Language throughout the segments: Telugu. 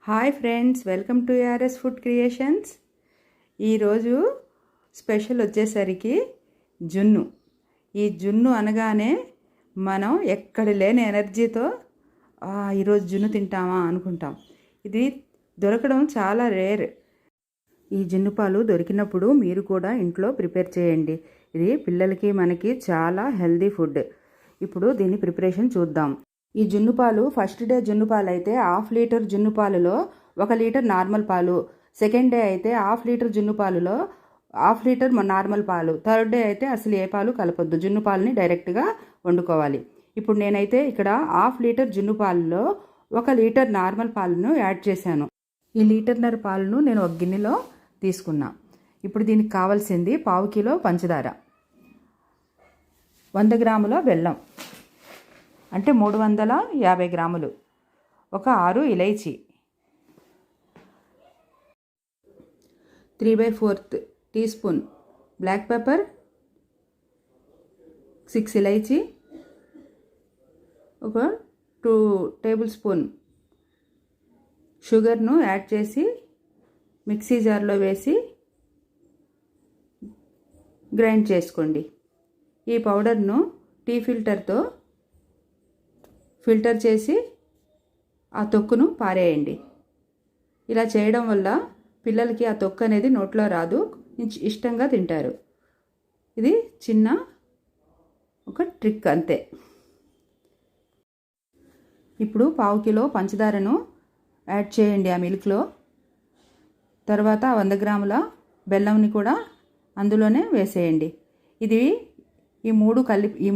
Hi friends, welcome to RS food creations. ఈరోజు స్పెషల్ వచ్చేసరికి జున్ను. ఈ జున్ను అనగానే మనం ఎక్కడ లేని ఎనర్జీతో ఈరోజు జున్ను తింటామా అనుకుంటాం. ఇది దొరకడం చాలా రేర్. ఈ జున్ను పాలు దొరికినప్పుడు మీరు కూడా ఇంట్లో ప్రిపేర్ చేయండి. ఇది పిల్లలకి మనకి చాలా హెల్దీ ఫుడ్. ఇప్పుడు దీని ప్రిపరేషన్ చూద్దాం. ఈ జున్ను పాలు ఫస్ట్ డే జున్ను పాలు అయితే 1/2 లీటర్ జున్ను పాలులో 1 లీటర్ నార్మల్ పాలు, సెకండ్ డే అయితే 1/2 లీటర్ జున్ను పాలులో 1/2 లీటర్ నార్మల్ పాలు, థర్డ్ డే అయితే అసలు ఏ పాలు కలపొద్దు, జున్ను పాలని డైరెక్ట్గా వండుకోవాలి. ఇప్పుడు నేనైతే ఇక్కడ 1/2 లీటర్ జున్ను పాలులో 1 లీటర్ నార్మల్ పాలను యాడ్ చేశాను. ఈ లీటర్న్నర పాలను నేను ఒక గిన్నెలో తీసుకున్నా. ఇప్పుడు దీనికి కావాల్సింది 1/2 కిలో పంచదార, 100 గ్రాముల బెల్లం అంటే 350 గ్రాములు, ఒక 6 ఇలైచి, 3/4 టీ స్పూన్ బ్లాక్ పెప్పర్, 6 ఇలైచి, ఒక 2 టేబుల్ స్పూన్ షుగర్ను యాడ్ చేసి మిక్సీ జార్లో వేసి గ్రైండ్ చేసుకోండి. ఈ పౌడర్ను టీ ఫిల్టర్తో ఫిల్టర్ చేసి ఆ తొక్కును పారేయండి. ఇలా చేయడం వల్ల పిల్లలకి ఆ తొక్కు అనేది నోట్లో రాదు, ఇష్టంగా తింటారు. ఇది చిన్న ఒక ట్రిక్ అంతే. ఇప్పుడు 1/2 కిలో పంచదారను యాడ్ చేయండి ఆ మిల్క్లో. తర్వాత 100 గ్రాముల బెల్లంని కూడా అందులోనే వేసేయండి. ఇది ఈ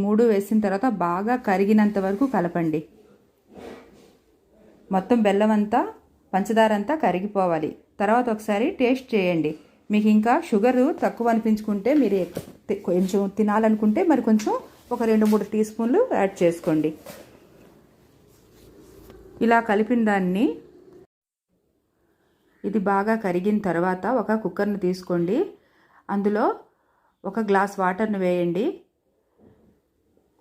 మూడు వేసిన తర్వాత బాగా కరిగినంత వరకు కలపండి. మొత్తం బెల్లం అంతా పంచదార అంతా కరిగిపోవాలి. తర్వాత ఒకసారి టేస్ట్ చేయండి. మీకు ఇంకా షుగర్ తక్కువ అనిపించుకుంటే, మీరు కొంచెం తినాలనుకుంటే మరి కొంచెం ఒక 2-3 టీ స్పూన్లు యాడ్ చేసుకోండి. ఇలా కలిపిన దాన్ని ఇది బాగా కరిగిన తర్వాత ఒక కుక్కర్ని తీసుకోండి. అందులో 1 గ్లాస్ వాటర్ను వేయండి.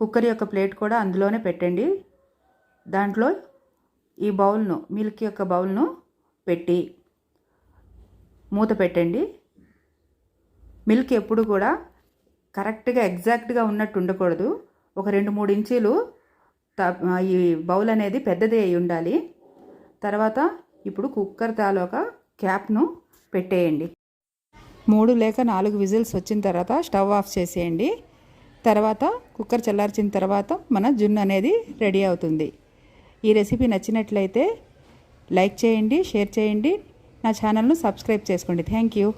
కుక్కర్ యొక్క ప్లేట్ కూడా అందులోనే పెట్టండి. దాంట్లో ఈ బౌల్ను, మిల్క్ యొక్క బౌల్ను పెట్టి మూత పెట్టండి. మిల్క్ ఎప్పుడు కూడా కరెక్ట్గా ఎగ్జాక్ట్గా ఉన్నట్టు ఉండకూడదు. ఒక 2-3 ఇంచీలు ఈ బౌల్ అనేది పెద్దది అయి ఉండాలి. తర్వాత ఇప్పుడు కుక్కర్ తాలూకా క్యాప్ను పెట్టేయండి. 3 లేక 4 విజిల్స్ వచ్చిన తర్వాత స్టవ్ ఆఫ్ చేసేయండి. తర్వాత కుక్కర్ చల్లార్చిన తర్వాత మన జున్ను అనేది రెడీ అవుతుంది. ఈ రెసిపీ నచ్చినట్లయితే లైక్ చేయండి, షేర్ చేయండి, నా ఛానల్ను సబ్స్క్రైబ్ చేసుకోండి. Thank you.